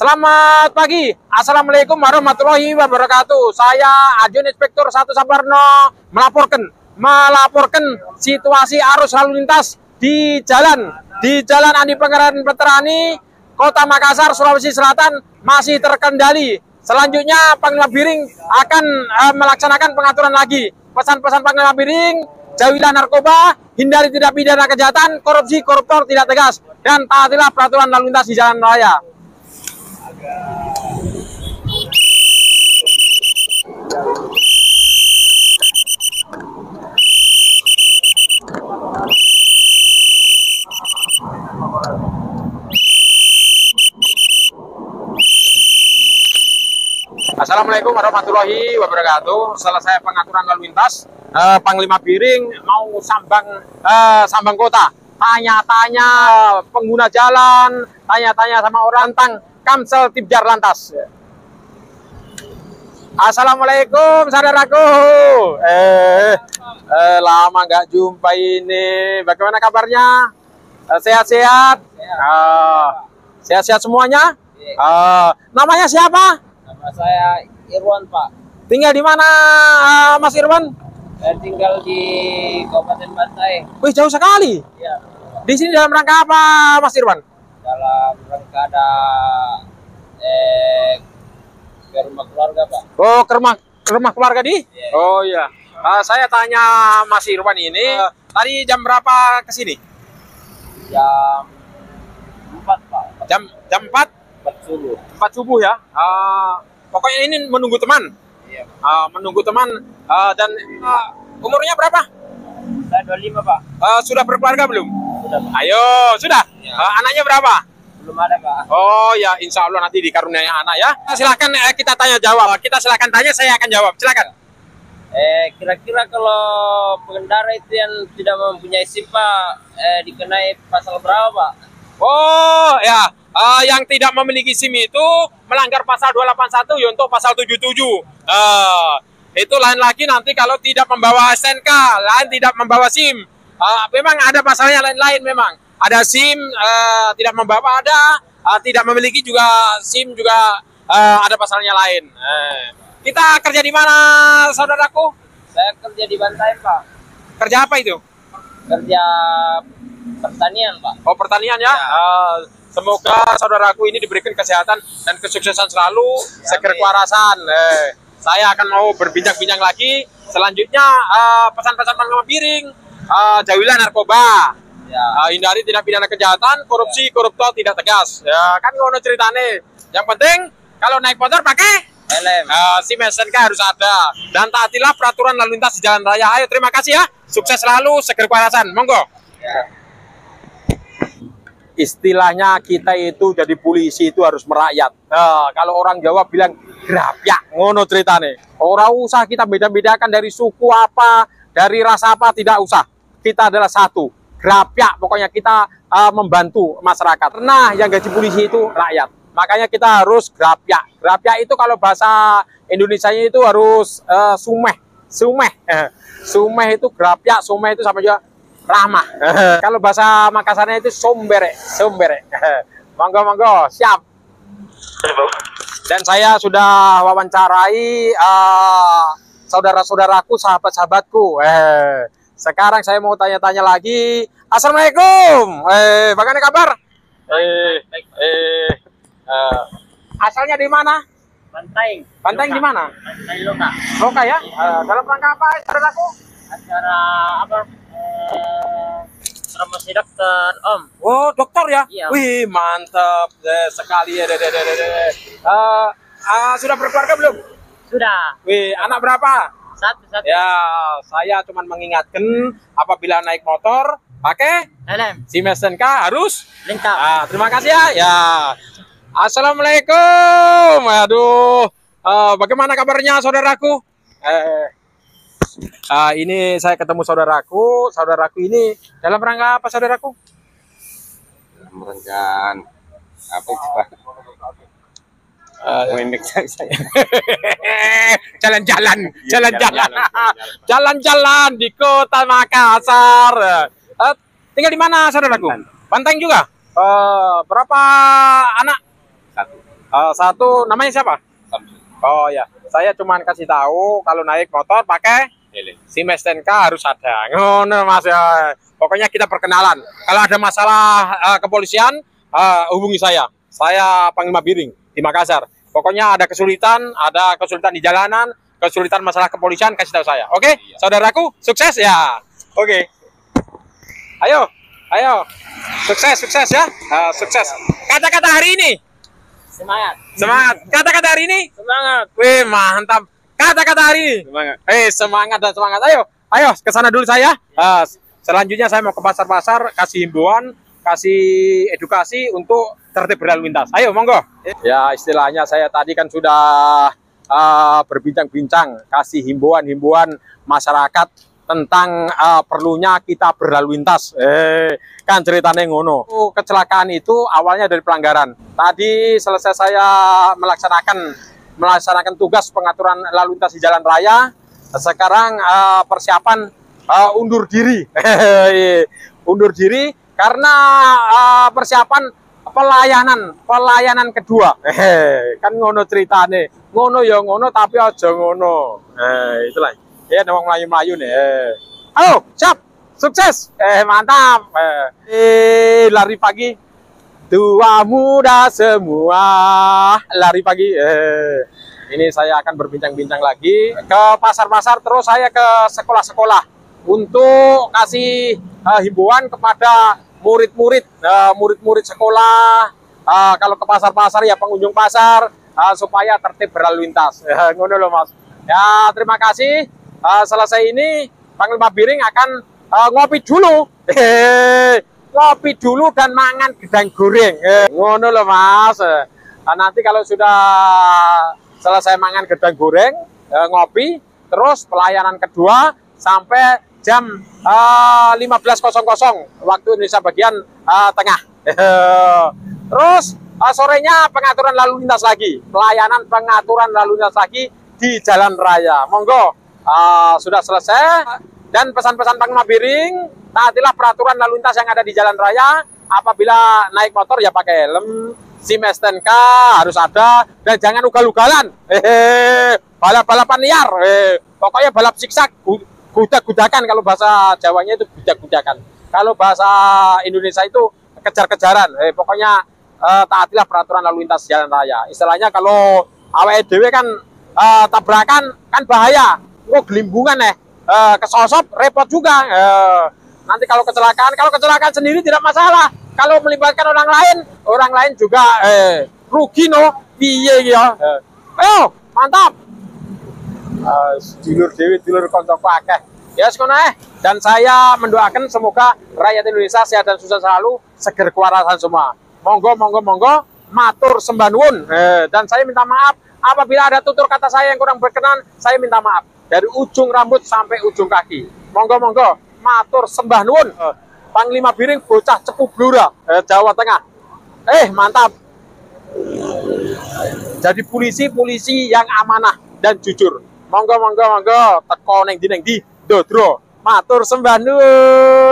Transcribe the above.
Selamat pagi. Assalamualaikum warahmatullahi wabarakatuh. Saya Ajun Inspektur 1 Saparno melaporkan situasi arus lalu lintas di Jalan Andi Pangeran Veterani, Kota Makassar, Sulawesi Selatan masih terkendali. Selanjutnya Panglima Biring akan melaksanakan pengaturan lagi. Pesan-pesan Panglima Biring: jauhilah narkoba, hindari tindak pidana kejahatan, korupsi, koruptor tidak tegas, dan taatilah peraturan lalu lintas di jalan raya. Assalamualaikum warahmatullahi wabarakatuh. Selesai pengaturan lalu lintas, Panglima Biring mau sambang kota, tanya-tanya pengguna jalan, tanya-tanya sama orang tentang Kamsel Tibjar Lantas. Assalamualaikum saudaraku. Lama nggak jumpa ini. Bagaimana kabarnya? Sehat-sehat? Sehat-sehat semuanya? Namanya siapa? Nama saya Irwan, Pak. Tinggal di mana, Mas Irwan? Saya tinggal di Kabupaten Bantai. Wih, jauh sekali. Iya. Di sini dalam rangka apa, Mas Irwan? Dalam rangka ada ke rumah keluarga, Pak. Oh, ke rumah keluarga di? Iya. Oh iya. Saya tanya Mas Irwan ini, tadi jam berapa ke sini? Jam 4, Pak. Jam 4? 4 subuh. 4 subuh ya. Pokoknya ini menunggu teman. Iya. Menunggu teman dan umurnya berapa? Saya 25, Pak. Sudah berkeluarga belum? Sudah, Pak. Ayo, sudah. Iya. Anaknya berapa? Belum ada, Pak. Oh ya, insya Allah nanti dikaruniai anak ya. Silakan kita tanya jawab. Kita silakan tanya, saya akan jawab. Silakan. Kira-kira kalau pengendara itu yang tidak mempunyai SIM, Pak, dikenai pasal berapa, Pak? Oh ya, yang tidak memiliki SIM itu melanggar pasal 281 yaitu pasal 77. Itu lain lagi nanti kalau tidak membawa STNK, lain tidak membawa SIM. Memang ada pasalnya lain-lain memang. Ada SIM tidak membawa, ada tidak memiliki juga SIM juga ada pasalnya lain. Kita kerja di mana, saudaraku? Saya kerja di Bantai, Pak. Kerja apa itu? Kerja pertanian, Pak. Oh, pertanian ya. Semoga saudaraku ini diberikan kesehatan dan kesuksesan selalu, seger kewarasan. Saya akan mau berbincang-bincang lagi. Selanjutnya pesan-pesan Panglima Biring: jauhilah narkoba, hindari tindak pidana kejahatan, korupsi, koruptor tidak tegas. Ya, kan ngono ceritane. Yang penting kalau naik motor pakai helm. SIM STNK harus ada, dan taatilah peraturan lalu lintas di jalan raya. Ayo, terima kasih ya. Sukses selalu, seger kewarasan. Monggo. Ya. Istilahnya kita itu jadi polisi itu harus merakyat. Kalau orang Jawa bilang grapyak, ngono ceritane. Ora usah kita beda-bedakan dari suku apa, dari rasa apa, tidak usah. Kita adalah satu, grapyak. Pokoknya kita membantu masyarakat. Karena yang gaji polisi itu rakyat. Makanya kita harus grapyak. Grapyak itu kalau bahasa Indonesianya itu harus sumeh. Sumeh itu grapyak, sumeh itu sama juga ramah. Kalau bahasa Makassarnya itu sombere. Monggo, siap. Dan saya sudah wawancarai saudara-saudaraku, sahabat-sahabatku. Sekarang saya mau tanya-tanya lagi. Assalamualaikum. Bagaimana kabar? Asalnya di mana? Bantai. Bantai di mana? Bantai Loka. Loka ya. Dalam rangka apa, saudaraku? Acara apa? Promosi dokter, Om. Oh, dokter ya? Iya. Wih, mantap sekali ya. Sudah berkeluarga belum? Sudah. Wih, anak berapa? Satu. Ya, saya cuma mengingatkan apabila naik motor pakai Helm. SIM STNK harus Lengkap. terima kasih ya. Assalamualaikum. Aduh, bagaimana kabarnya saudaraku? Ini saya ketemu saudaraku. Saudaraku ini dalam rangka apa, saudaraku? Dalam rangka apa itu, Pak? Jalan-jalan di Kota Makassar. Tinggal di mana, saudaraku? Banteng juga. Berapa anak? Satu. Satu namanya siapa? Samsul. Oh ya, saya cuman kasih tahu kalau naik motor pakai Helm. SIM STNK harus ada. Ngono Mas ya. Pokoknya kita perkenalan. Kalau ada masalah kepolisian, hubungi saya. Saya Panglima Biring di Makassar. Pokoknya ada kesulitan di jalanan, kesulitan masalah kepolisian, kasih tahu saya. Oke, Iya. saudaraku, sukses ya. Oke. Ayo. Sukses ya. Sukses. Kata-kata hari ini. Semangat. Semangat. Kata-kata hari ini. Semangat. Wih, mantap. Kata-kata hari ini. Semangat. Semangat dan semangat. Ayo ke sana dulu saya. Selanjutnya saya mau ke pasar-pasar, kasih himbauan, kasih edukasi untuk tertib berlalu lintas. Ayo, monggo. Ya, istilahnya saya tadi kan sudah berbincang-bincang, kasih himbauan masyarakat tentang perlunya kita berlalu lintas. Kan ceritanya ngono. Kecelakaan itu awalnya dari pelanggaran. Tadi selesai saya melaksanakan tugas pengaturan lalu lintas di jalan raya. Sekarang persiapan undur diri. Undur diri karena persiapan pelayanan kedua. Kan ngono ceritane. Ngono ya ngono tapi aja ngono. Itulah. Ya, memang melayu-melayu nih. Halo, siap, sukses. Mantap. Lari pagi, tua muda semua lari pagi. Ini saya akan berbincang-bincang lagi ke pasar-pasar, terus saya ke sekolah-sekolah untuk kasih himbauan kepada murid-murid sekolah. Kalau ke pasar-pasar ya pengunjung pasar supaya tertib berlalu lintas. Ngono loh Mas. Ya, terima kasih. Selesai ini Panglima Biring akan ngopi dulu. Ngopi dulu dan mangan gedang goreng. Ngono loh Mas. Nanti kalau sudah selesai mangan gedang goreng, ngopi, terus pelayanan kedua sampai jam 15.00 waktu Indonesia bagian tengah. Terus sorenya pengaturan lalu lintas lagi, pelayanan pengaturan lalu lintas lagi di jalan raya. Monggo. Sudah selesai, dan pesan-pesan Panglima Biring, taatilah peraturan lalu lintas yang ada di jalan raya. Apabila naik motor ya pakai helm, SIM STNK harus ada, dan jangan ugal-ugalan, balap-balapan liar, pokoknya balap siksak, gudak-gudakan, kalau bahasa Jawanya itu gudak-gudakan, kalau bahasa Indonesia itu kejar-kejaran. Pokoknya taatilah peraturan lalu lintas jalan raya. Istilahnya kalau awake dhewe kan tabrakan kan bahaya. Gelimbungan kesosop repot juga. Nanti kalau kecelakaan sendiri tidak masalah. Kalau melibatkan orang lain juga rugi no. Piye ya. Ayo, mantap. Dulur dewi dulur koncoku akeh. Ya sekono dan saya mendoakan semoga rakyat Indonesia sehat dan sukses selalu, seger kewarasan semua. Monggo matur sembah nuwun. Dan saya minta maaf apabila ada tutur kata saya yang kurang berkenan, saya minta maaf. Dari ujung rambut sampai ujung kaki. Monggo, matur sembah nuwun. Panglima Biring bocah Cepu Blora, Jawa Tengah. Mantap. Jadi polisi yang amanah dan jujur. Monggo, teko neng di Dodro. Matur sembah nuwun.